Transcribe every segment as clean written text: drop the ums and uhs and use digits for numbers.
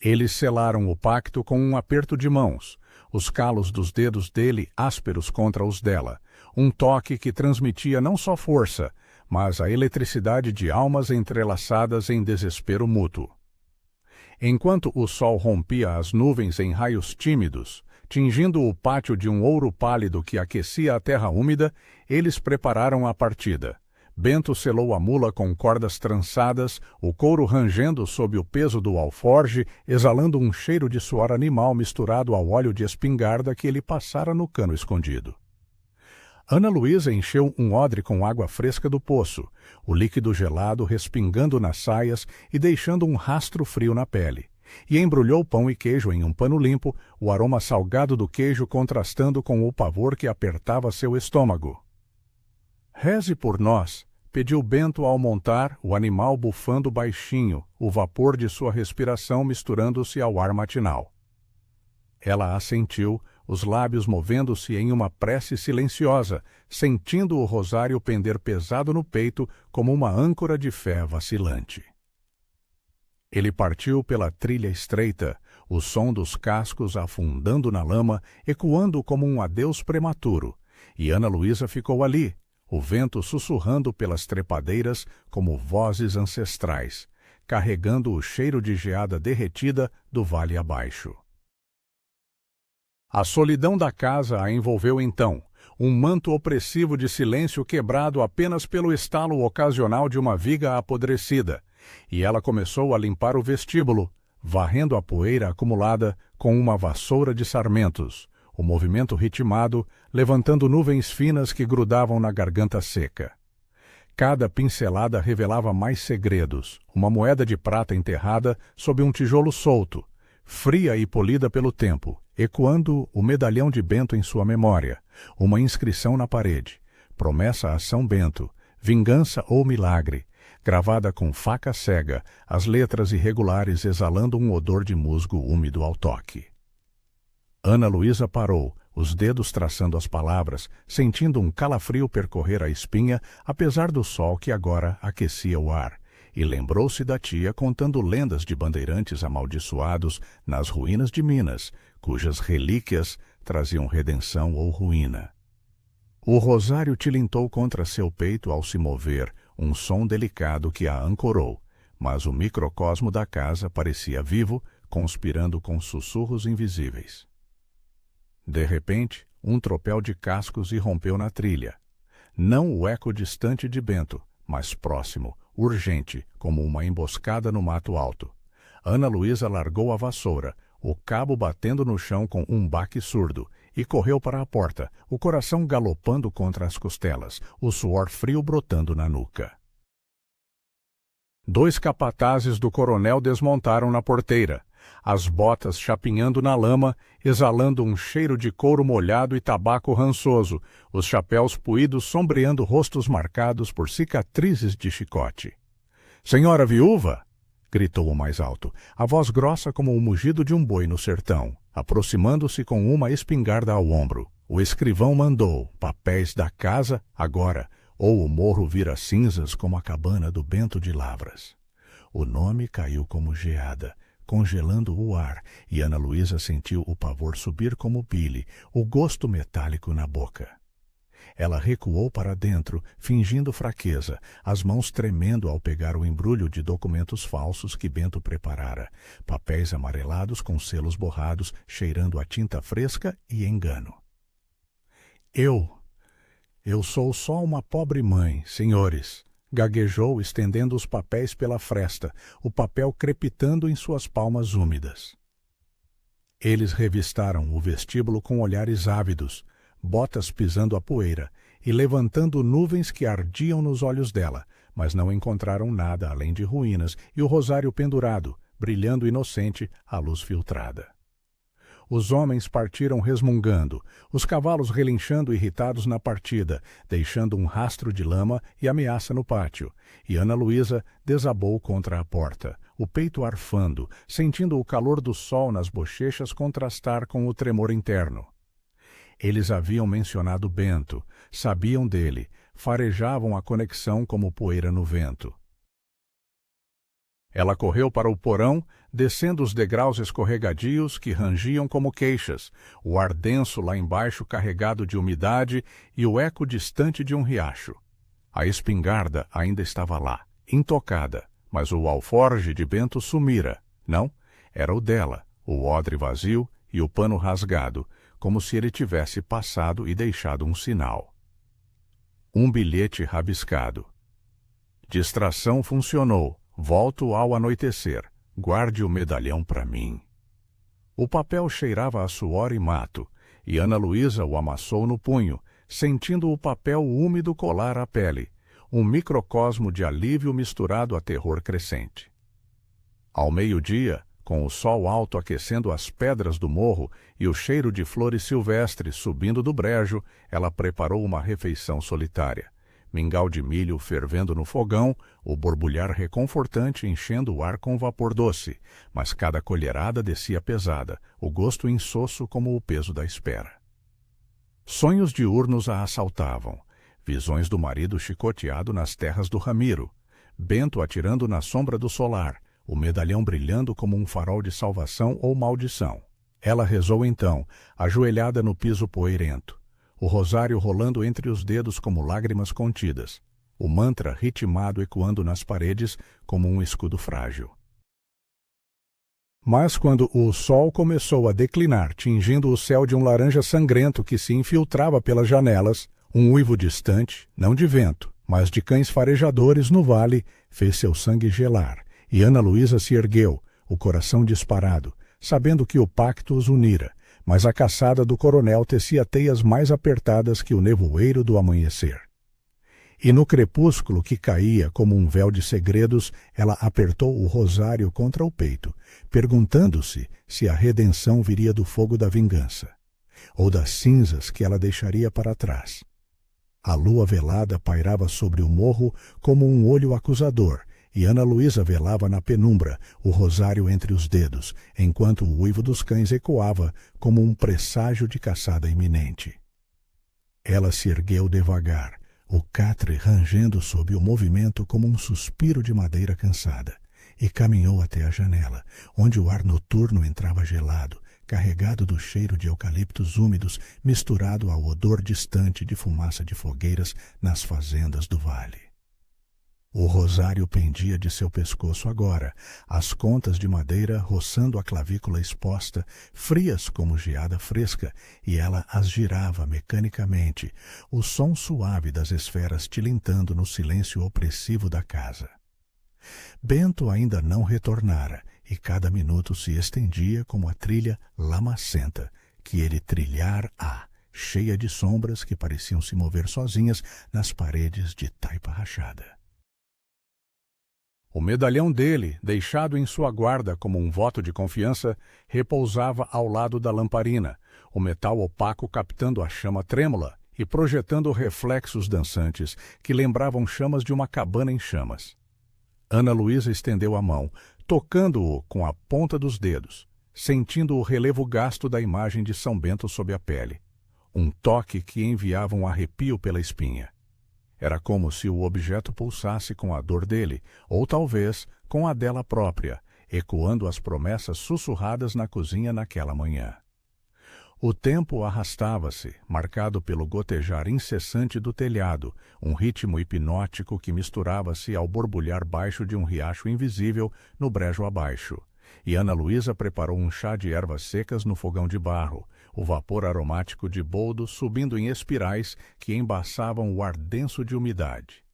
Eles selaram o pacto com um aperto de mãos, os calos dos dedos dele ásperos contra os dela, um toque que transmitia não só força, mas a eletricidade de almas entrelaçadas em desespero mútuo. Enquanto o sol rompia as nuvens em raios tímidos, tingindo o pátio de um ouro pálido que aquecia a terra úmida, eles prepararam a partida. Bento selou a mula com cordas trançadas, o couro rangendo sob o peso do alforge, exalando um cheiro de suor animal misturado ao óleo de espingarda que ele passara no cano escondido. Ana Luísa encheu um odre com água fresca do poço, o líquido gelado respingando nas saias e deixando um rastro frio na pele, e embrulhou pão e queijo em um pano limpo, o aroma salgado do queijo contrastando com o pavor que apertava seu estômago. "Reze por nós", pediu Bento ao montar, o animal bufando baixinho, o vapor de sua respiração misturando-se ao ar matinal. Ela assentiu, os lábios movendo-se em uma prece silenciosa, sentindo o rosário pender pesado no peito como uma âncora de fé vacilante. Ele partiu pela trilha estreita, o som dos cascos afundando na lama, ecoando como um adeus prematuro, e Ana Luísa ficou ali, o vento sussurrando pelas trepadeiras como vozes ancestrais, carregando o cheiro de geada derretida do vale abaixo. A solidão da casa a envolveu então, um manto opressivo de silêncio quebrado apenas pelo estalo ocasional de uma viga apodrecida, e ela começou a limpar o vestíbulo, varrendo a poeira acumulada com uma vassoura de sarmentos, o movimento ritmado, levantando nuvens finas que grudavam na garganta seca. Cada pincelada revelava mais segredos, uma moeda de prata enterrada sob um tijolo solto, fria e polida pelo tempo, ecoando o medalhão de Bento em sua memória, uma inscrição na parede, promessa a São Bento, vingança ou milagre, gravada com faca cega, as letras irregulares exalando um odor de musgo úmido ao toque. Ana Luísa parou, os dedos traçando as palavras, sentindo um calafrio percorrer a espinha, apesar do sol que agora aquecia o ar, e lembrou-se da tia contando lendas de bandeirantes amaldiçoados nas ruínas de Minas, cujas relíquias traziam redenção ou ruína. O rosário tilintou contra seu peito ao se mover, um som delicado que a ancorou, mas o microcosmo da casa parecia vivo, conspirando com sussurros invisíveis. De repente, um tropel de cascos irrompeu na trilha. Não o eco distante de Bento, mas próximo, urgente, como uma emboscada no mato alto. Ana Luísa largou a vassoura, o cabo batendo no chão com um baque surdo, e correu para a porta, o coração galopando contra as costelas, o suor frio brotando na nuca. 2 capatazes do coronel desmontaram na porteira, as botas chapinhando na lama, exalando um cheiro de couro molhado e tabaco rançoso, os chapéus puídos sombreando rostos marcados por cicatrizes de chicote. "Senhora viúva!" gritou o mais alto, a voz grossa como o mugido de um boi no sertão, aproximando-se com uma espingarda ao ombro. O escrivão mandou: "Papéis da casa, agora, ou o morro vira cinzas como a cabana do Bento de Lavras." O nome caiu como geada, congelando o ar, e Ana Luísa sentiu o pavor subir como bile, o gosto metálico na boca. Ela recuou para dentro, fingindo fraqueza, as mãos tremendo ao pegar o embrulho de documentos falsos que Bento preparara, papéis amarelados com selos borrados, cheirando a tinta fresca e engano. Eu sou só uma pobre mãe, senhores", gaguejou, estendendo os papéis pela fresta, o papel crepitando em suas palmas úmidas. Eles revistaram o vestíbulo com olhares ávidos, botas pisando a poeira e levantando nuvens que ardiam nos olhos dela, mas não encontraram nada além de ruínas e o rosário pendurado, brilhando inocente à luz filtrada. Os homens partiram resmungando, os cavalos relinchando irritados na partida, deixando um rastro de lama e ameaça no pátio, e Ana Luísa desabou contra a porta, o peito arfando, sentindo o calor do sol nas bochechas contrastar com o tremor interno. Eles haviam mencionado Bento, sabiam dele, farejavam a conexão como poeira no vento. Ela correu para o porão, descendo os degraus escorregadios que rangiam como queixas, o ar denso lá embaixo carregado de umidade e o eco distante de um riacho. A espingarda ainda estava lá, intocada, mas o alforge de Bento sumira. Não, era o dela, o odre vazio e o pano rasgado, como se ele tivesse passado e deixado um sinal. Um bilhete rabiscado. Distração funcionou. Volto ao anoitecer. Guarde o medalhão para mim. O papel cheirava a suor e mato, e Ana Luísa o amassou no punho, sentindo o papel úmido colar a pele, um microcosmo de alívio misturado a terror crescente. Ao meio-dia, com o sol alto aquecendo as pedras do morro e o cheiro de flores silvestres subindo do brejo, ela preparou uma refeição solitária. Mingau de milho fervendo no fogão, o borbulhar reconfortante enchendo o ar com vapor doce, mas cada colherada descia pesada, o gosto insosso como o peso da espera. Sonhos diurnos a assaltavam, visões do marido chicoteado nas terras do Ramiro, Bento atirando na sombra do solar, o medalhão brilhando como um farol de salvação ou maldição. Ela rezou então, ajoelhada no piso poeirento, o rosário rolando entre os dedos como lágrimas contidas, o mantra ritmado ecoando nas paredes como um escudo frágil. Mas quando o sol começou a declinar, tingindo o céu de um laranja sangrento que se infiltrava pelas janelas, um uivo distante, não de vento, mas de cães farejadores no vale, fez seu sangue gelar, e Ana Luísa se ergueu, o coração disparado, sabendo que o pacto os unira, mas a caçada do coronel tecia teias mais apertadas que o nevoeiro do amanhecer. E no crepúsculo que caía como um véu de segredos, ela apertou o rosário contra o peito, perguntando-se se a redenção viria do fogo da vingança, ou das cinzas que ela deixaria para trás. A lua velada pairava sobre o morro como um olho acusador, e Ana Luísa velava na penumbra, o rosário entre os dedos, enquanto o uivo dos cães ecoava como um presságio de caçada iminente. Ela se ergueu devagar, o catre rangendo sob o movimento como um suspiro de madeira cansada, e caminhou até a janela, onde o ar noturno entrava gelado, carregado do cheiro de eucaliptos úmidos misturado ao odor distante de fumaça de fogueiras nas fazendas do vale. O rosário pendia de seu pescoço agora, as contas de madeira roçando a clavícula exposta, frias como geada fresca, e ela as girava mecanicamente, o som suave das esferas tilintando no silêncio opressivo da casa. Bento ainda não retornara, e cada minuto se estendia como a trilha lamacenta, que ele trilhar-á, cheia de sombras que pareciam se mover sozinhas nas paredes de taipa rachada. O medalhão dele, deixado em sua guarda como um voto de confiança, repousava ao lado da lamparina, o metal opaco captando a chama trêmula e projetando reflexos dançantes que lembravam chamas de uma cabana em chamas. Ana Luísa estendeu a mão, tocando-o com a ponta dos dedos, sentindo o relevo gasto da imagem de São Bento sob a pele, um toque que enviava um arrepio pela espinha. Era como se o objeto pulsasse com a dor dele, ou talvez com a dela própria, ecoando as promessas sussurradas na cozinha naquela manhã. O tempo arrastava-se, marcado pelo gotejar incessante do telhado, um ritmo hipnótico que misturava-se ao borbulhar baixo de um riacho invisível no brejo abaixo. E Ana Luísa preparou um chá de ervas secas no fogão de barro, o vapor aromático de boldo subindo em espirais que embaçavam o ar denso de umidade.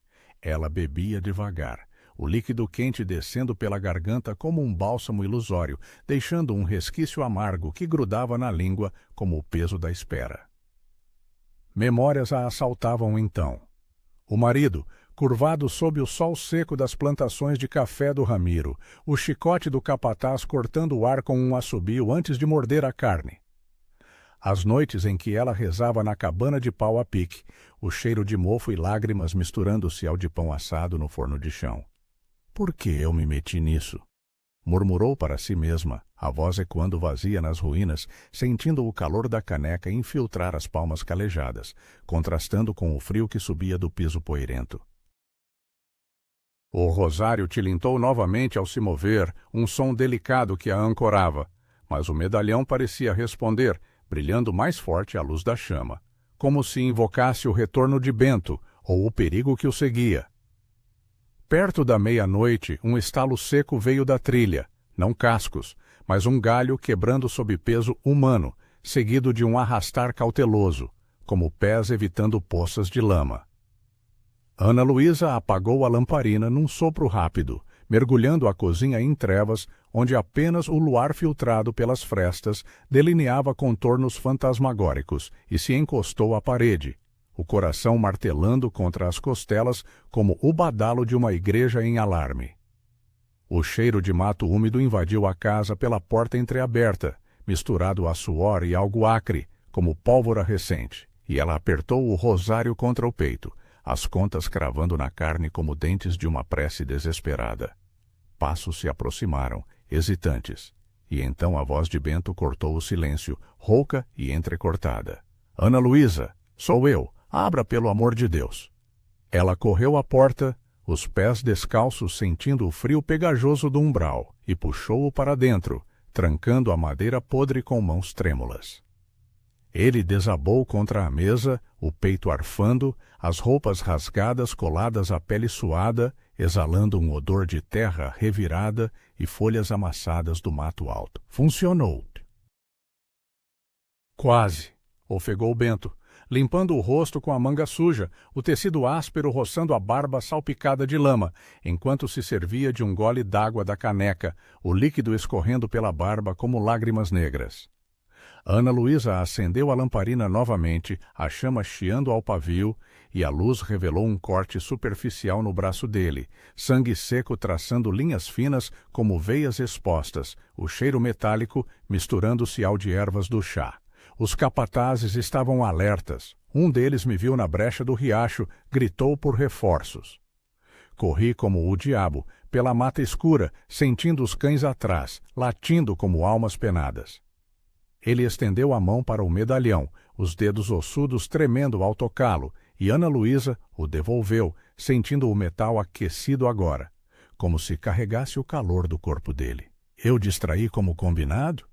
Ela bebia devagar, o líquido quente descendo pela garganta como um bálsamo ilusório, deixando um resquício amargo que grudava na língua como o peso da espera. Memórias a assaltavam então. O marido, curvado sob o sol seco das plantações de café do Ramiro, o chicote do capataz cortando o ar com um assobio antes de morder a carne. As noites em que ela rezava na cabana de pau a pique, o cheiro de mofo e lágrimas misturando-se ao de pão assado no forno de chão. Por que eu me meti nisso? Murmurou para si mesma, a voz ecoando vazia nas ruínas, sentindo o calor da caneca infiltrar as palmas calejadas, contrastando com o frio que subia do piso poeirento. O rosário tilintou novamente ao se mover, um som delicado que a ancorava, mas o medalhão parecia responder, brilhando mais forte à luz da chama, como se invocasse o retorno de Bento ou o perigo que o seguia. Perto da meia-noite, um estalo seco veio da trilha, não cascos, mas um galho quebrando sob peso humano, seguido de um arrastar cauteloso, como pés evitando poças de lama. Ana Luísa apagou a lamparina num sopro rápido, mergulhando a cozinha em trevas, onde apenas o luar filtrado pelas frestas delineava contornos fantasmagóricos, e se encostou à parede, o coração martelando contra as costelas como o badalo de uma igreja em alarme. O cheiro de mato úmido invadiu a casa pela porta entreaberta, misturado a suor e algo acre, como pólvora recente, e ela apertou o rosário contra o peito, as contas cravando na carne como dentes de uma prece desesperada. Passos se aproximaram, hesitantes, e então a voz de Bento cortou o silêncio, rouca e entrecortada. "Ana Luísa, sou eu. Abra, pelo amor de Deus." Ela correu à porta, os pés descalços sentindo o frio pegajoso do umbral, e puxou-o para dentro, trancando a madeira podre com mãos trêmulas. Ele desabou contra a mesa, o peito arfando, as roupas rasgadas coladas à pele suada, exalando um odor de terra revirada e folhas amassadas do mato alto. Funcionou. Quase, ofegou Bento, limpando o rosto com a manga suja, o tecido áspero roçando a barba salpicada de lama, enquanto se servia de um gole d'água da caneca, o líquido escorrendo pela barba como lágrimas negras. Ana Luísa acendeu a lamparina novamente, a chama chiando ao pavio, e a luz revelou um corte superficial no braço dele, sangue seco traçando linhas finas como veias expostas, o cheiro metálico misturando-se ao de ervas do chá. Os capatazes estavam alertas. Um deles me viu na brecha do riacho, gritou por reforços. Corri como o diabo, pela mata escura, sentindo os cães atrás, latindo como almas penadas. Ele estendeu a mão para o medalhão, os dedos ossudos tremendo ao tocá-lo, e Ana Luísa o devolveu, sentindo o metal aquecido agora, como se carregasse o calor do corpo dele. "Eu distraí como combinado?"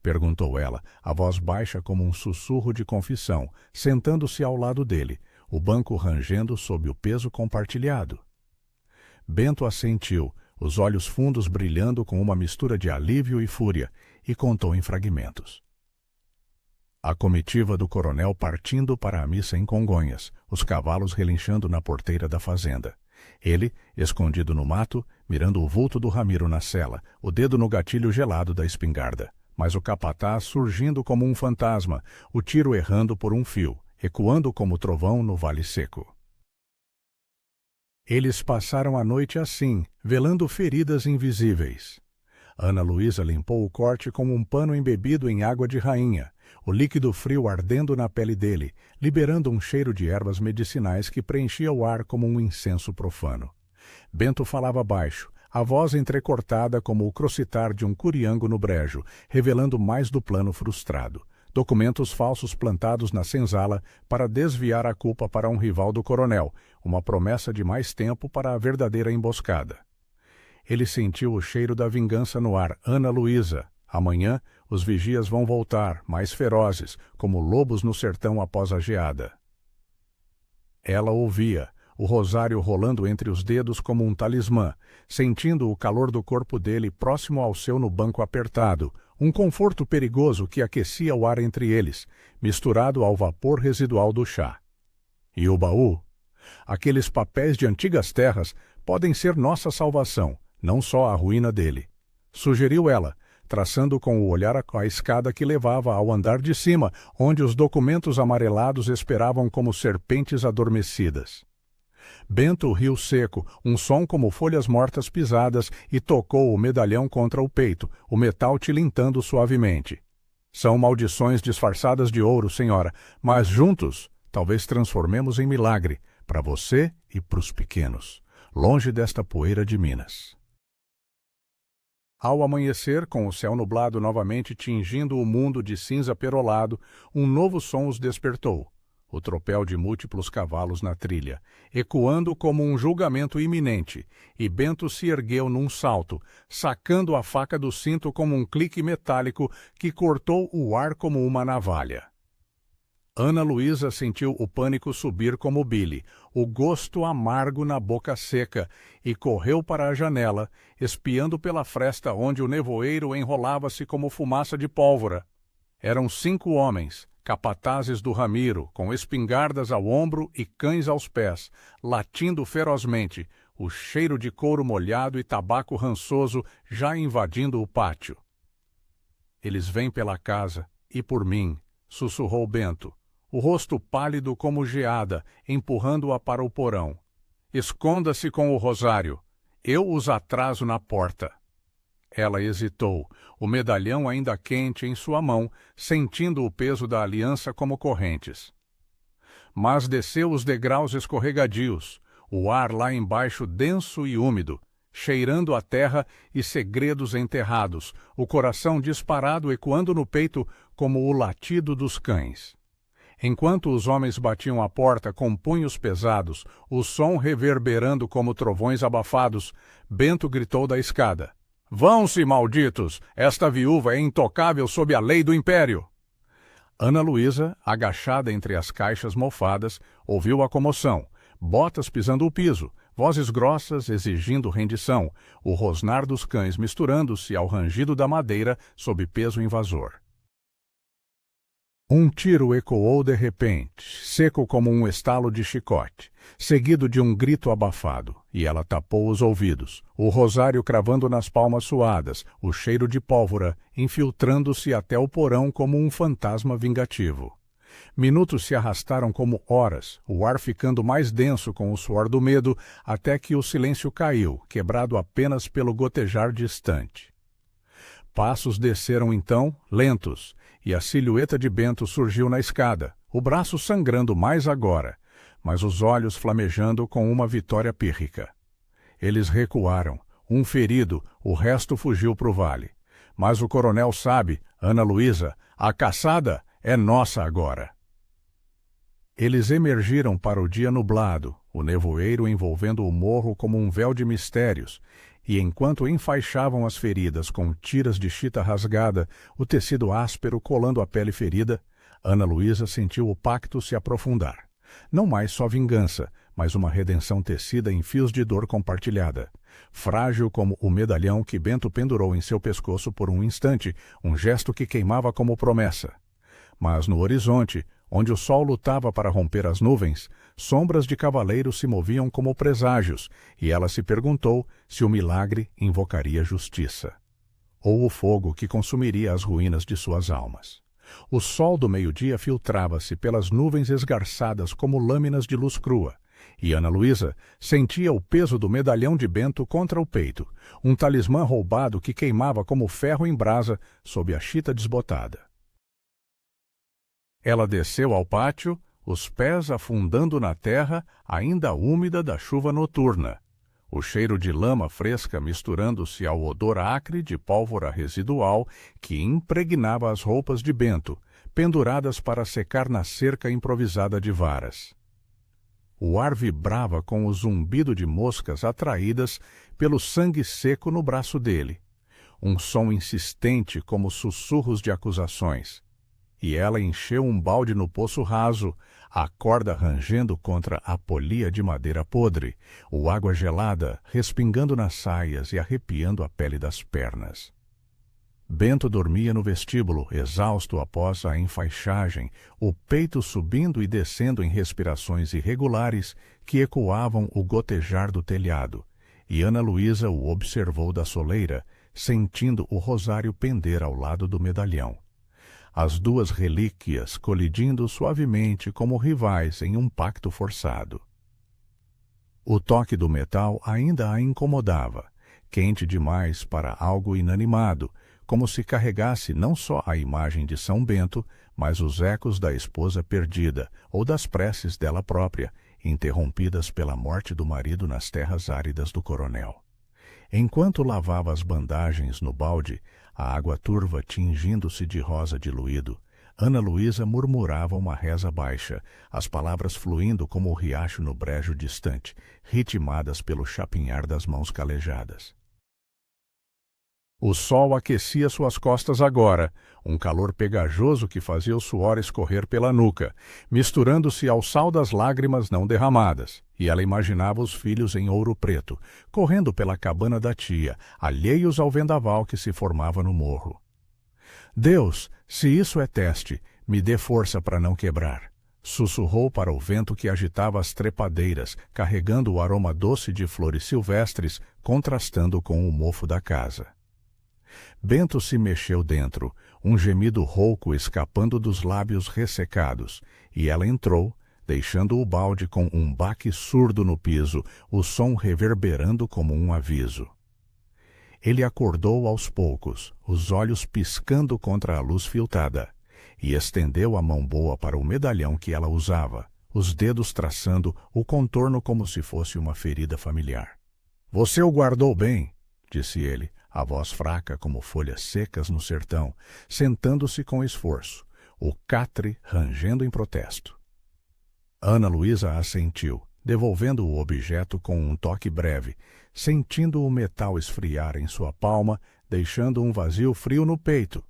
perguntou ela, a voz baixa como um sussurro de confissão, sentando-se ao lado dele, o banco rangendo sob o peso compartilhado. Bento assentiu, os olhos fundos brilhando com uma mistura de alívio e fúria, e contou em fragmentos. A comitiva do coronel partindo para a missa em Congonhas, os cavalos relinchando na porteira da fazenda. Ele, escondido no mato, mirando o vulto do Ramiro na cela, o dedo no gatilho gelado da espingarda. Mas o capataz surgindo como um fantasma, o tiro errando por um fio, ecoando como trovão no vale seco. Eles passaram a noite assim, velando feridas invisíveis. Ana Luísa limpou o corte com um pano embebido em água de rainha, o líquido frio ardendo na pele dele, liberando um cheiro de ervas medicinais que preenchia o ar como um incenso profano. Bento falava baixo, a voz entrecortada como o crocitar de um curiango no brejo, revelando mais do plano frustrado. Documentos falsos plantados na senzala para desviar a culpa para um rival do coronel, uma promessa de mais tempo para a verdadeira emboscada. Ele sentiu o cheiro da vingança no ar. Ana Luísa. Amanhã, os vigias vão voltar, mais ferozes, como lobos no sertão após a geada. Ela ouvia, o rosário rolando entre os dedos como um talismã, sentindo o calor do corpo dele próximo ao seu no banco apertado, um conforto perigoso que aquecia o ar entre eles, misturado ao vapor residual do chá. E o baú? Aqueles papéis de antigas terras podem ser nossa salvação, não só a ruína dele. Sugeriu ela, traçando com o olhar a escada que levava ao andar de cima, onde os documentos amarelados esperavam como serpentes adormecidas. Bento riu seco, um som como folhas mortas pisadas, e tocou o medalhão contra o peito, o metal tilintando suavemente. "São maldições disfarçadas de ouro, senhora, mas juntos talvez transformemos em milagre, para você e para os pequenos, longe desta poeira de Minas." Ao amanhecer, com o céu nublado novamente tingindo o mundo de cinza perolado, um novo som os despertou. o tropel de múltiplos cavalos na trilha, ecoando como um julgamento iminente, e Bento se ergueu num salto, sacando a faca do cinto como um clique metálico que cortou o ar como uma navalha. Ana Luísa sentiu o pânico subir como bile, o gosto amargo na boca seca, e correu para a janela, espiando pela fresta onde o nevoeiro enrolava-se como fumaça de pólvora. Eram 5 homens, capatazes do Ramiro, com espingardas ao ombro e cães aos pés, latindo ferozmente, o cheiro de couro molhado e tabaco rançoso já invadindo o pátio. Eles vêm pela casa, e por mim, sussurrou Bento, o rosto pálido como geada, empurrando-a para o porão. Esconda-se com o rosário. Eu os atraso na porta. Ela hesitou, o medalhão ainda quente em sua mão, sentindo o peso da aliança como correntes. Mas desceu os degraus escorregadios, o ar lá embaixo denso e úmido, cheirando a terra e segredos enterrados, o coração disparado ecoando no peito como o latido dos cães. Enquanto os homens batiam a porta com punhos pesados, o som reverberando como trovões abafados, Bento gritou da escada. Vão-se, malditos! Esta viúva é intocável sob a lei do império! Ana Luísa, agachada entre as caixas mofadas, ouviu a comoção, botas pisando o piso, vozes grossas exigindo rendição, o rosnar dos cães misturando-se ao rangido da madeira sob peso invasor. Um tiro ecoou de repente, seco como um estalo de chicote, seguido de um grito abafado, e ela tapou os ouvidos, o rosário cravando nas palmas suadas, o cheiro de pólvora infiltrando-se até o porão como um fantasma vingativo. Minutos se arrastaram como horas, o ar ficando mais denso com o suor do medo, até que o silêncio caiu, quebrado apenas pelo gotejar distante. Passos desceram então, lentos, e a silhueta de Bento surgiu na escada, o braço sangrando mais agora, mas os olhos flamejando com uma vitória pírrica. Eles recuaram, um ferido, o resto fugiu para o vale. Mas o coronel sabe, Ana Luísa, a caçada é nossa agora. Eles emergiram para o dia nublado, o nevoeiro envolvendo o morro como um véu de mistérios, e enquanto enfaixavam as feridas com tiras de chita rasgada, o tecido áspero colando a pele ferida, Ana Luísa sentiu o pacto se aprofundar. Não mais só vingança, mas uma redenção tecida em fios de dor compartilhada. Frágil como o medalhão que Bento pendurou em seu pescoço por um instante, um gesto que queimava como promessa. Mas no horizonte, onde o sol lutava para romper as nuvens, sombras de cavaleiros se moviam como preságios, e ela se perguntou se o milagre invocaria justiça, ou o fogo que consumiria as ruínas de suas almas. O sol do meio-dia filtrava-se pelas nuvens esgarçadas como lâminas de luz crua, e Ana Luísa sentia o peso do medalhão de Bento contra o peito, um talismã roubado que queimava como ferro em brasa sob a chita desbotada. Ela desceu ao pátio, os pés afundando na terra ainda úmida da chuva noturna, o cheiro de lama fresca misturando-se ao odor acre de pólvora residual que impregnava as roupas de Bento, penduradas para secar na cerca improvisada de varas. O ar vibrava com o zumbido de moscas atraídas pelo sangue seco no braço dele, um som insistente como sussurros de acusações. E ela encheu um balde no poço raso, a corda rangendo contra a polia de madeira podre, o água gelada respingando nas saias e arrepiando a pele das pernas. Bento dormia no vestíbulo, exausto após a enfaixagem, o peito subindo e descendo em respirações irregulares que ecoavam o gotejar do telhado, e Ana Luísa o observou da soleira, sentindo o rosário pender ao lado do medalhão. As duas relíquias colidindo suavemente como rivais em um pacto forçado. O toque do metal ainda a incomodava, quente demais para algo inanimado, como se carregasse não só a imagem de São Bento, mas os ecos da esposa perdida ou das preces dela própria, interrompidas pela morte do marido nas terras áridas do coronel. Enquanto lavava as bandagens no balde, a água turva tingindo-se de rosa diluído, Ana Luísa murmurava uma reza baixa, as palavras fluindo como o riacho no brejo distante, ritmadas pelo chapinhar das mãos calejadas. O sol aquecia suas costas agora, um calor pegajoso que fazia o suor escorrer pela nuca, misturando-se ao sal das lágrimas não derramadas, e ela imaginava os filhos em ouro preto, correndo pela cabana da tia, alheios ao vendaval que se formava no morro. Deus, se isso é teste, me dê força para não quebrar. Sussurrou para o vento que agitava as trepadeiras, carregando o aroma doce de flores silvestres, contrastando com o mofo da casa. Bento se mexeu dentro, um gemido rouco escapando dos lábios ressecados, e ela entrou, deixando o balde com um baque surdo no piso, o som reverberando como um aviso. Ele acordou aos poucos, os olhos piscando contra a luz filtrada, e estendeu a mão boa para o medalhão que ela usava, os dedos traçando o contorno como se fosse uma ferida familiar. — Você o guardou bem, disse ele, a voz fraca como folhas secas no sertão, sentando-se com esforço, o catre rangendo em protesto. Ana Luísa assentiu, devolvendo o objeto com um toque breve, sentindo o metal esfriar em sua palma, deixando um vazio frio no peito.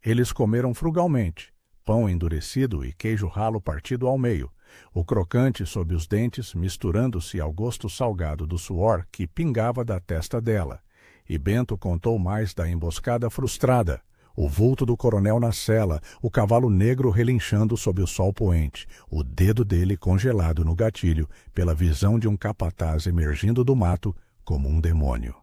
Eles comeram frugalmente, pão endurecido e queijo ralo partido ao meio, o crocante sob os dentes misturando-se ao gosto salgado do suor que pingava da testa dela. E Bento contou mais da emboscada frustrada, o vulto do coronel na cela, o cavalo negro relinchando sob o sol poente, o dedo dele congelado no gatilho pela visão de um capataz emergindo do mato como um demônio.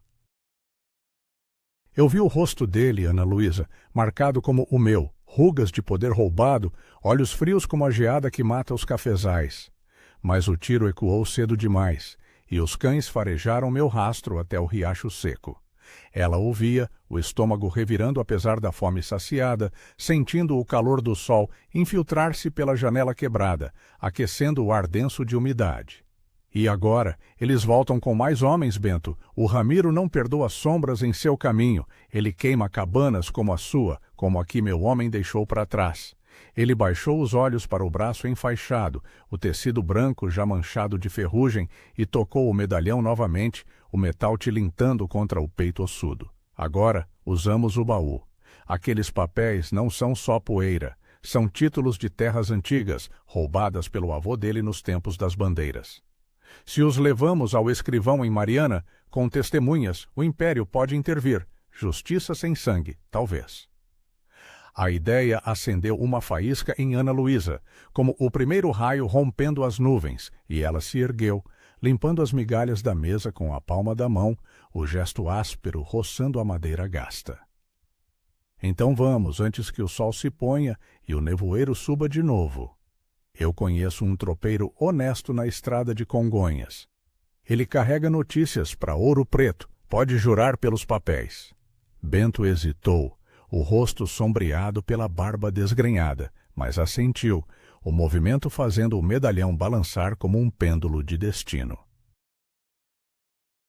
Eu vi o rosto dele, Ana Luísa, marcado como o meu, rugas de poder roubado, olhos frios como a geada que mata os cafezais. Mas o tiro ecoou cedo demais, e os cães farejaram meu rastro até o riacho seco. Ela ouvia, o estômago revirando apesar da fome saciada, sentindo o calor do sol infiltrar-se pela janela quebrada, aquecendo o ar denso de umidade. E agora, eles voltam com mais homens, Bento. O Ramiro não perdoa sombras em seu caminho. Ele queima cabanas como a sua, como a que meu homem deixou para trás. Ele baixou os olhos para o braço enfaixado, o tecido branco já manchado de ferrugem, e tocou o medalhão novamente, o metal tilintando contra o peito ossudo. Agora usamos o baú. Aqueles papéis não são só poeira, são títulos de terras antigas, roubadas pelo avô dele nos tempos das bandeiras. Se os levamos ao escrivão em Mariana, com testemunhas, o Império pode intervir. Justiça sem sangue, talvez. A ideia acendeu uma faísca em Ana Luísa, como o primeiro raio rompendo as nuvens, e ela se ergueu, limpando as migalhas da mesa com a palma da mão, o gesto áspero roçando a madeira gasta. Então vamos, antes que o sol se ponha e o nevoeiro suba de novo. Eu conheço um tropeiro honesto na estrada de Congonhas. Ele carrega notícias para Ouro Preto, pode jurar pelos papéis. Bento hesitou, o rosto sombreado pela barba desgrenhada, mas assentiu, o movimento fazendo o medalhão balançar como um pêndulo de destino.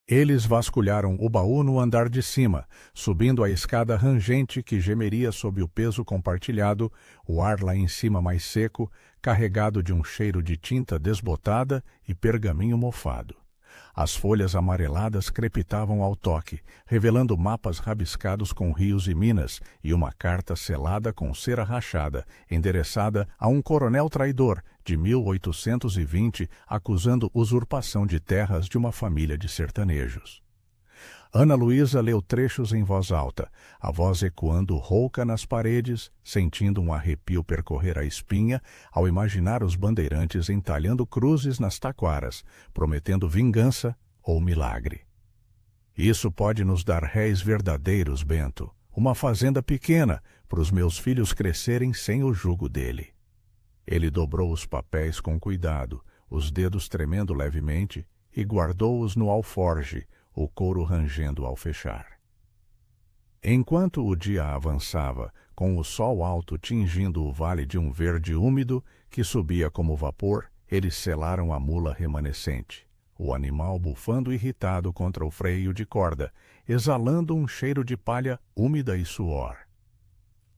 Eles vasculharam o baú no andar de cima, subindo a escada rangente que gemeria sob o peso compartilhado, o ar lá em cima mais seco, carregado de um cheiro de tinta desbotada e pergaminho mofado. As folhas amareladas crepitavam ao toque, revelando mapas rabiscados com rios e minas e uma carta selada com cera rachada, endereçada a um coronel traidor de 1820, acusando usurpação de terras de uma família de sertanejos. Ana Luísa leu trechos em voz alta, a voz ecoando rouca nas paredes, sentindo um arrepio percorrer a espinha ao imaginar os bandeirantes entalhando cruzes nas taquaras, prometendo vingança ou milagre. Isso pode nos dar réis verdadeiros, Bento, uma fazenda pequena, para os meus filhos crescerem sem o jugo dele. Ele dobrou os papéis com cuidado, os dedos tremendo levemente, e guardou-os no alforge, o couro rangendo ao fechar. Enquanto o dia avançava, com o sol alto tingindo o vale de um verde úmido que subia como vapor, eles selaram a mula remanescente, o animal bufando irritado contra o freio de corda, exalando um cheiro de palha úmida e suor.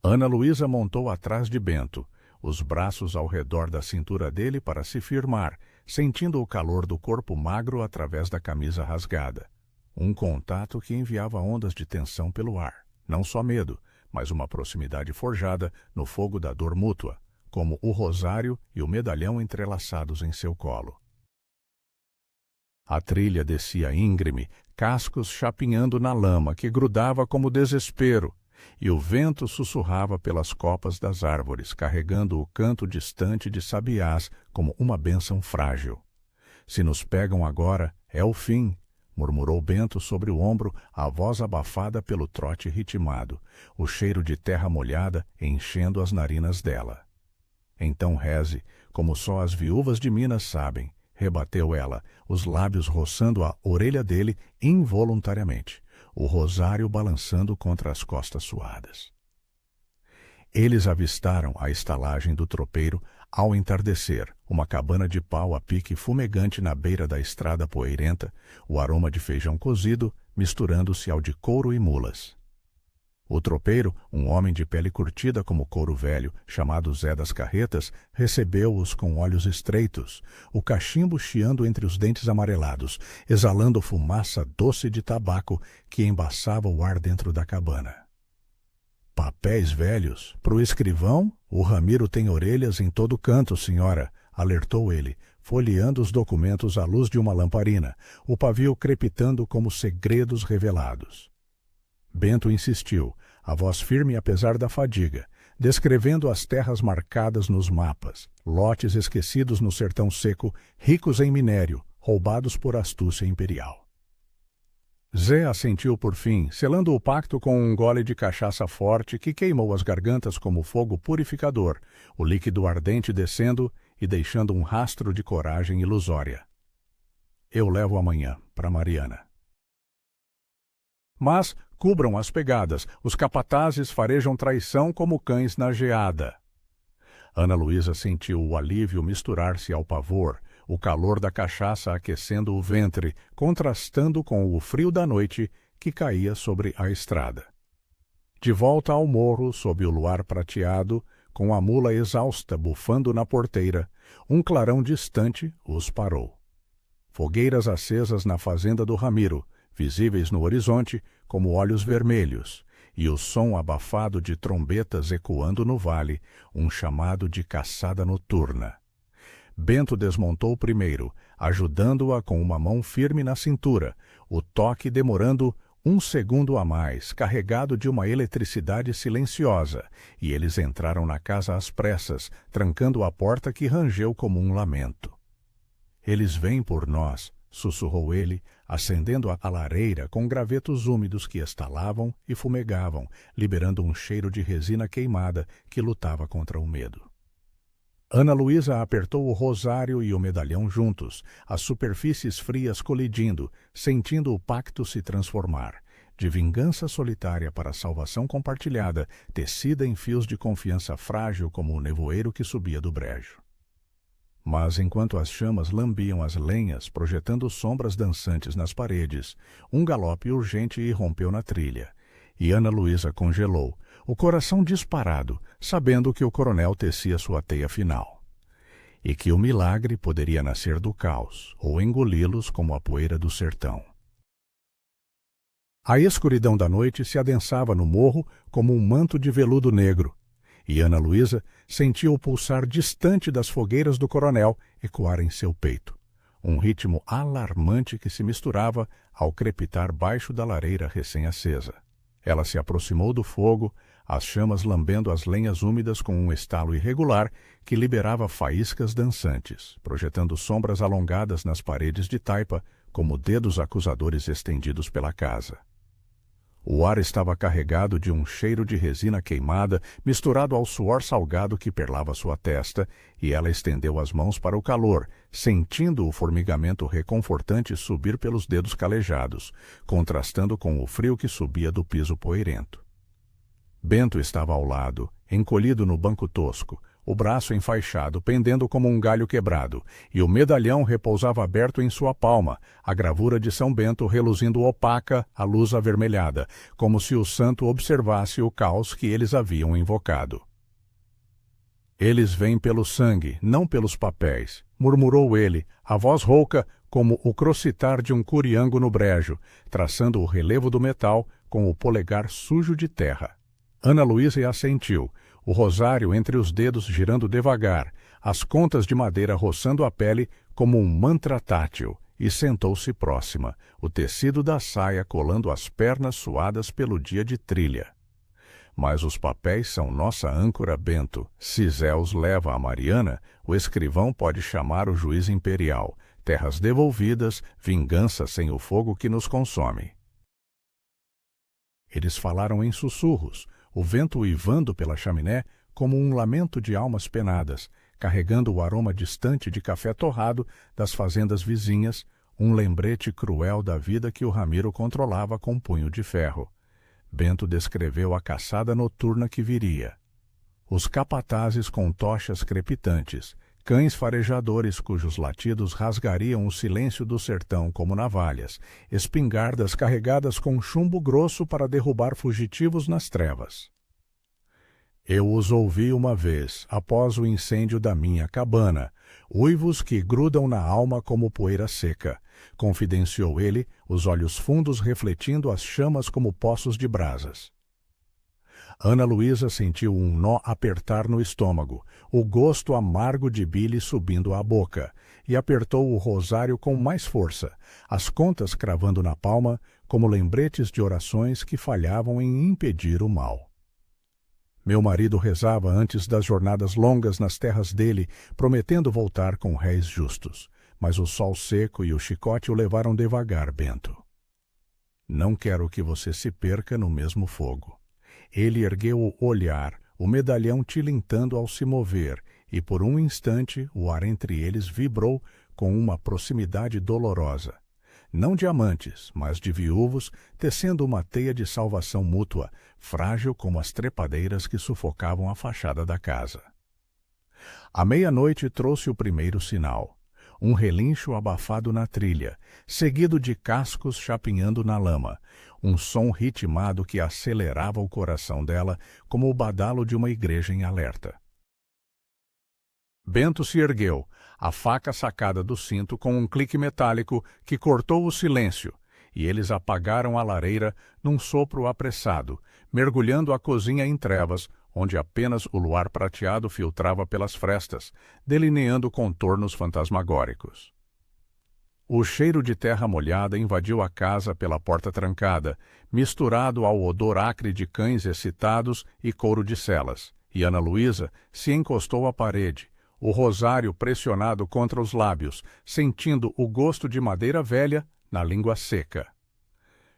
Ana Luísa montou atrás de Bento, os braços ao redor da cintura dele para se firmar, sentindo o calor do corpo magro através da camisa rasgada. Um contato que enviava ondas de tensão pelo ar. Não só medo, mas uma proximidade forjada no fogo da dor mútua, como o rosário e o medalhão entrelaçados em seu colo. A trilha descia íngreme, cascos chapinhando na lama que grudava como desespero, e o vento sussurrava pelas copas das árvores, carregando o canto distante de sabiás como uma bênção frágil. Se nos pegam agora, é o fim, murmurou Bento sobre o ombro, a voz abafada pelo trote ritmado, o cheiro de terra molhada enchendo as narinas dela. Então reze, como só as viúvas de Minas sabem, rebateu ela, os lábios roçando a orelha dele involuntariamente, o rosário balançando contra as costas suadas. Eles avistaram a estalagem do tropeiro ao entardecer, uma cabana de pau a pique fumegante na beira da estrada poeirenta, o aroma de feijão cozido misturando-se ao de couro e mulas. O tropeiro, um homem de pele curtida como couro velho, chamado Zé das Carretas, recebeu-os com olhos estreitos, o cachimbo chiando entre os dentes amarelados, exalando fumaça doce de tabaco que embaçava o ar dentro da cabana. Papéis velhos? Pro escrivão, o Ramiro tem orelhas em todo canto, senhora, alertou ele, folheando os documentos à luz de uma lamparina, o pavio crepitando como segredos revelados. Bento insistiu, a voz firme apesar da fadiga, descrevendo as terras marcadas nos mapas, lotes esquecidos no sertão seco, ricos em minério, roubados por astúcia imperial. Zé assentiu por fim, selando o pacto com um gole de cachaça forte que queimou as gargantas como fogo purificador, o líquido ardente descendo e deixando um rastro de coragem ilusória. Eu levo amanhã, para Mariana. Mas cubram as pegadas, os capatazes farejam traição como cães na geada. Ana Luísa sentiu o alívio misturar-se ao pavor, o calor da cachaça aquecendo o ventre, contrastando com o frio da noite que caía sobre a estrada. De volta ao morro, sob o luar prateado, com a mula exausta bufando na porteira, um clarão distante os parou. Fogueiras acesas na fazenda do Ramiro, visíveis no horizonte como olhos vermelhos, e o som abafado de trombetas ecoando no vale, um chamado de caçada noturna. Bento desmontou primeiro, ajudando-a com uma mão firme na cintura, o toque demorando um segundo a mais, carregado de uma eletricidade silenciosa, e eles entraram na casa às pressas, trancando a porta que rangeu como um lamento. Eles vêm por nós, sussurrou ele, acendendo a lareira com gravetos úmidos que estalavam e fumegavam, liberando um cheiro de resina queimada que lutava contra o medo. Ana Luísa apertou o rosário e o medalhão juntos, as superfícies frias colidindo, sentindo o pacto se transformar, de vingança solitária para salvação compartilhada, tecida em fios de confiança frágil como o nevoeiro que subia do brejo. Mas enquanto as chamas lambiam as lenhas, projetando sombras dançantes nas paredes, um galope urgente irrompeu na trilha, e Ana Luísa congelou, o coração disparado, sabendo que o coronel tecia sua teia final, e que o milagre poderia nascer do caos, ou engoli-los como a poeira do sertão. A escuridão da noite se adensava no morro como um manto de veludo negro, e Ana Luísa sentia o pulsar distante das fogueiras do coronel ecoar em seu peito, um ritmo alarmante que se misturava ao crepitar baixo da lareira recém-acesa. Ela se aproximou do fogo, as chamas lambendo as lenhas úmidas com um estalo irregular que liberava faíscas dançantes, projetando sombras alongadas nas paredes de taipa como dedos acusadores estendidos pela casa. O ar estava carregado de um cheiro de resina queimada misturado ao suor salgado que perlava sua testa, e ela estendeu as mãos para o calor, sentindo o formigamento reconfortante subir pelos dedos calejados, contrastando com o frio que subia do piso poeirento. Bento estava ao lado, encolhido no banco tosco, o braço enfaixado pendendo como um galho quebrado, e o medalhão repousava aberto em sua palma, a gravura de São Bento reluzindo opaca à luz avermelhada, como se o santo observasse o caos que eles haviam invocado. Eles vêm pelo sangue, não pelos papéis, murmurou ele, a voz rouca como o crocitar de um curiango no brejo, traçando o relevo do metal com o polegar sujo de terra. Ana Luísa assentiu, o rosário entre os dedos girando devagar, as contas de madeira roçando a pele como um mantra tátil, e sentou-se próxima, o tecido da saia colando as pernas suadas pelo dia de trilha. Mas os papéis são nossa âncora, Bento. Se Zé os leva a Mariana, o escrivão pode chamar o juiz imperial. Terras devolvidas, vingança sem o fogo que nos consome. Eles falaram em sussurros, o vento uivando pela chaminé como um lamento de almas penadas, carregando o aroma distante de café torrado das fazendas vizinhas, um lembrete cruel da vida que o Ramiro controlava com punho de ferro. Bento descreveu a caçada noturna que viria. Os capatazes com tochas crepitantes, cães farejadores cujos latidos rasgariam o silêncio do sertão como navalhas, espingardas carregadas com chumbo grosso para derrubar fugitivos nas trevas. Eu os ouvi uma vez, após o incêndio da minha cabana, uivos que grudam na alma como poeira seca, confidenciou ele, os olhos fundos refletindo as chamas como poços de brasas. Ana Luísa sentiu um nó apertar no estômago, o gosto amargo de bile subindo à boca, e apertou o rosário com mais força, as contas cravando na palma como lembretes de orações que falhavam em impedir o mal. Meu marido rezava antes das jornadas longas nas terras dele, prometendo voltar com réis justos. Mas o sol seco e o chicote o levaram devagar, Bento. Não quero que você se perca no mesmo fogo. Ele ergueu o olhar, o medalhão tilintando ao se mover, e por um instante o ar entre eles vibrou com uma proximidade dolorosa. Não de amantes, mas de viúvos, tecendo uma teia de salvação mútua, frágil como as trepadeiras que sufocavam a fachada da casa. A meia-noite trouxe o primeiro sinal. Um relincho abafado na trilha, seguido de cascos chapinhando na lama, um som ritmado que acelerava o coração dela como o badalo de uma igreja em alerta. Bento se ergueu, a faca sacada do cinto com um clique metálico que cortou o silêncio, e eles apagaram a lareira num sopro apressado, mergulhando a cozinha em trevas, onde apenas o luar prateado filtrava pelas frestas, delineando contornos fantasmagóricos. O cheiro de terra molhada invadiu a casa pela porta trancada, misturado ao odor acre de cães excitados e couro de celas, e Ana Luísa se encostou à parede, o rosário pressionado contra os lábios, sentindo o gosto de madeira velha na língua seca.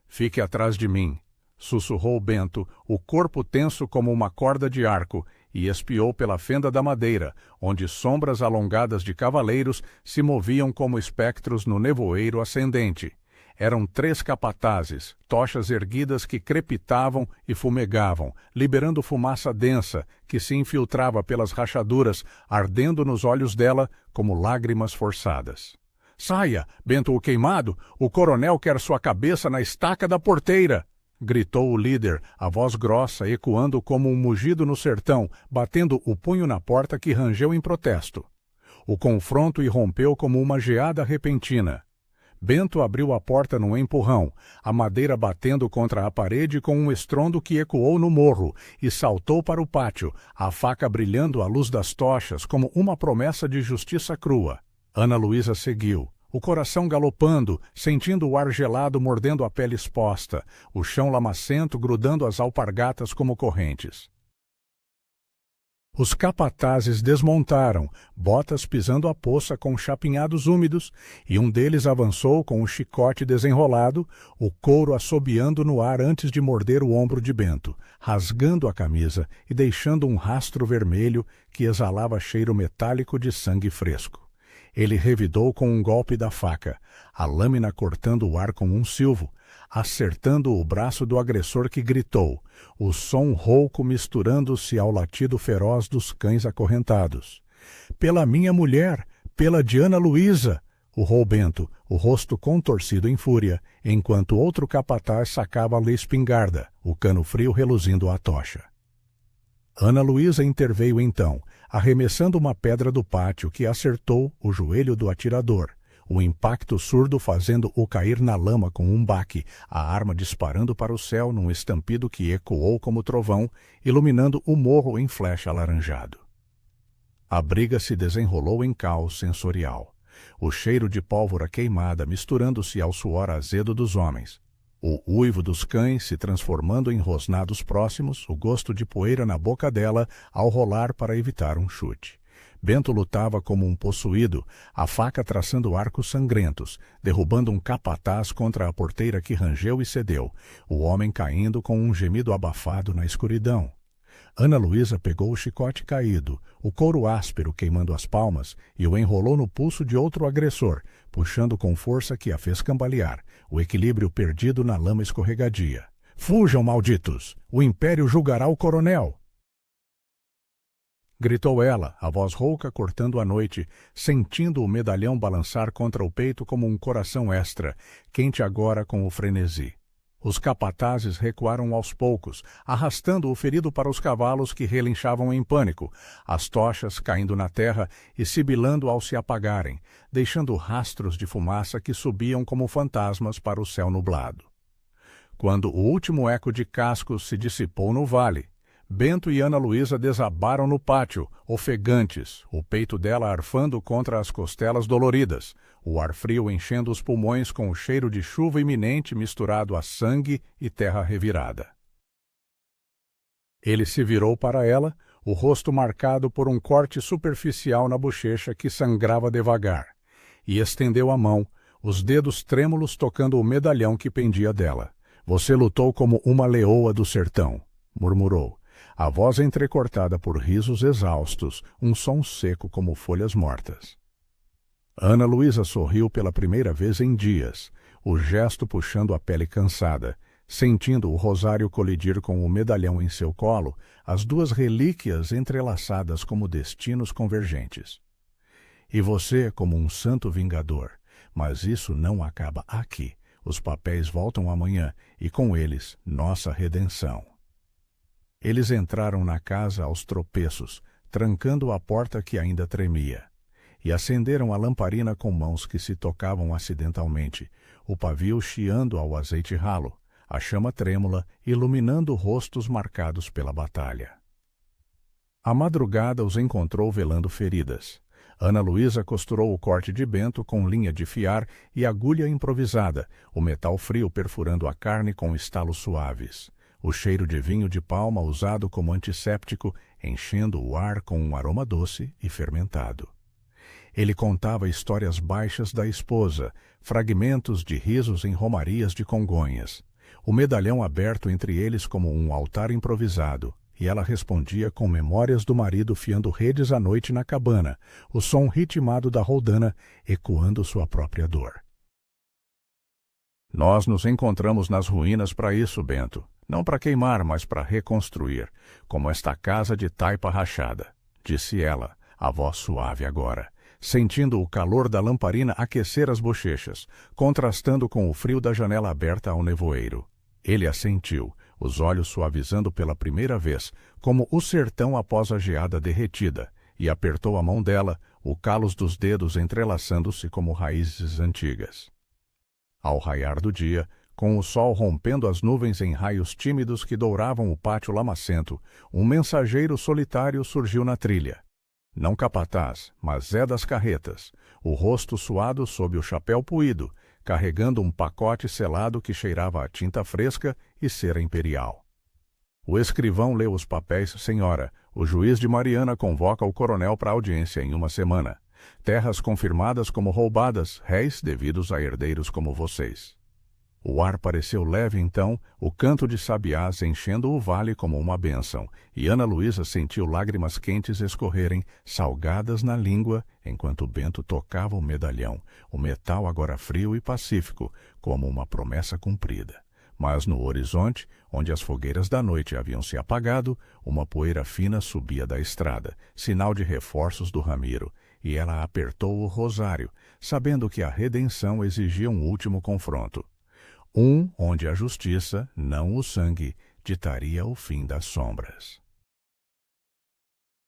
Fique atrás de mim, sussurrou Bento, o corpo tenso como uma corda de arco, e espiou pela fenda da madeira, onde sombras alongadas de cavaleiros se moviam como espectros no nevoeiro ascendente. Eram 3 capatazes, tochas erguidas que crepitavam e fumegavam, liberando fumaça densa que se infiltrava pelas rachaduras, ardendo nos olhos dela como lágrimas forçadas. Saia, Bento o Queimado! O coronel quer sua cabeça na estaca da porteira! Gritou o líder, a voz grossa ecoando como um mugido no sertão, batendo o punho na porta que rangeu em protesto. O confronto irrompeu como uma geada repentina. Bento abriu a porta num empurrão, a madeira batendo contra a parede com um estrondo que ecoou no morro, e saltou para o pátio, a faca brilhando à luz das tochas como uma promessa de justiça crua. Ana Luísa seguiu, o coração galopando, sentindo o ar gelado mordendo a pele exposta, o chão lamacento grudando as alpargatas como correntes. Os capatazes desmontaram, botas pisando a poça com chapinhados úmidos, e um deles avançou com o chicote desenrolado, o couro assobiando no ar antes de morder o ombro de Bento, rasgando a camisa e deixando um rastro vermelho que exalava cheiro metálico de sangue fresco. Ele revidou com um golpe da faca, a lâmina cortando o ar com um silvo, acertando o braço do agressor que gritou, o som rouco misturando-se ao latido feroz dos cães acorrentados. Pela minha mulher! Pela Diana Luísa! Urrou Bento, o rosto contorcido em fúria, enquanto outro capataz sacava-lhe espingarda, o cano frio reluzindo à tocha. Ana Luísa interveio então, arremessando uma pedra do pátio que acertou o joelho do atirador, o impacto surdo fazendo-o cair na lama com um baque, a arma disparando para o céu num estampido que ecoou como trovão, iluminando o morro em flecha alaranjado. A briga se desenrolou em caos sensorial. O cheiro de pólvora queimada misturando-se ao suor azedo dos homens. O uivo dos cães se transformando em rosnados próximos, o gosto de poeira na boca dela ao rolar para evitar um chute. Bento lutava como um possuído, a faca traçando arcos sangrentos, derrubando um capataz contra a porteira que rangeu e cedeu, o homem caindo com um gemido abafado na escuridão. Ana Luísa pegou o chicote caído, o couro áspero queimando as palmas, e o enrolou no pulso de outro agressor, puxando com força que a fez cambalear, o equilíbrio perdido na lama escorregadia. Fujam, malditos! O Império julgará o coronel! Gritou ela, a voz rouca cortando a noite, sentindo o medalhão balançar contra o peito como um coração extra, quente agora com o frenesi. Os capatazes recuaram aos poucos, arrastando o ferido para os cavalos que relinchavam em pânico, as tochas caindo na terra e sibilando ao se apagarem, deixando rastros de fumaça que subiam como fantasmas para o céu nublado. Quando o último eco de cascos se dissipou no vale, Bento e Ana Luísa desabaram no pátio, ofegantes, o peito dela arfando contra as costelas doloridas, o ar frio enchendo os pulmões com o cheiro de chuva iminente misturado a sangue e terra revirada. Ele se virou para ela, o rosto marcado por um corte superficial na bochecha que sangrava devagar, e estendeu a mão, os dedos trêmulos tocando o medalhão que pendia dela. Você lutou como uma leoa do sertão, murmurou. A voz entrecortada por risos exaustos, um som seco como folhas mortas. Ana Luísa sorriu pela primeira vez em dias, o gesto puxando a pele cansada, sentindo o rosário colidir com o medalhão em seu colo, as duas relíquias entrelaçadas como destinos convergentes. E você como um santo vingador, mas isso não acaba aqui. Os papéis voltam amanhã e com eles nossa redenção. Eles entraram na casa aos tropeços, trancando a porta que ainda tremia, e acenderam a lamparina com mãos que se tocavam acidentalmente, o pavio chiando ao azeite ralo, a chama trêmula iluminando rostos marcados pela batalha. A madrugada os encontrou velando feridas. Ana Luísa costurou o corte de Bento com linha de fiar e agulha improvisada, o metal frio perfurando a carne com estalos suaves. O cheiro de vinho de palma usado como antisséptico, enchendo o ar com um aroma doce e fermentado. Ele contava histórias baixas da esposa, fragmentos de risos em romarias de Congonhas. O medalhão aberto entre eles como um altar improvisado, e ela respondia com memórias do marido fiando redes à noite na cabana, o som ritmado da roldana ecoando sua própria dor. Nós nos encontramos nas ruínas para isso, Bento. Não para queimar, mas para reconstruir, como esta casa de taipa rachada, disse ela, a voz suave agora, sentindo o calor da lamparina aquecer as bochechas, contrastando com o frio da janela aberta ao nevoeiro. Ele assentiu, os olhos suavizando pela primeira vez, como o sertão após a geada derretida, e apertou a mão dela, o calos dos dedos entrelaçando-se como raízes antigas. Ao raiar do dia, com o sol rompendo as nuvens em raios tímidos que douravam o pátio lamacento, um mensageiro solitário surgiu na trilha. Não capataz, mas Zé das Carretas, o rosto suado sob o chapéu puído, carregando um pacote selado que cheirava a tinta fresca e cera imperial. O escrivão leu os papéis. Senhora, o juiz de Mariana convoca o coronel para audiência em uma semana. Terras confirmadas como roubadas, réis devidos a herdeiros como vocês. O ar pareceu leve então, o canto de sabiás enchendo o vale como uma bênção, e Ana Luísa sentiu lágrimas quentes escorrerem, salgadas na língua, enquanto Bento tocava o medalhão, o metal agora frio e pacífico, como uma promessa cumprida. Mas no horizonte, onde as fogueiras da noite haviam se apagado, uma poeira fina subia da estrada, sinal de reforços do Ramiro, e ela apertou o rosário, sabendo que a redenção exigia um último confronto. Onde a justiça, não o sangue, ditaria o fim das sombras.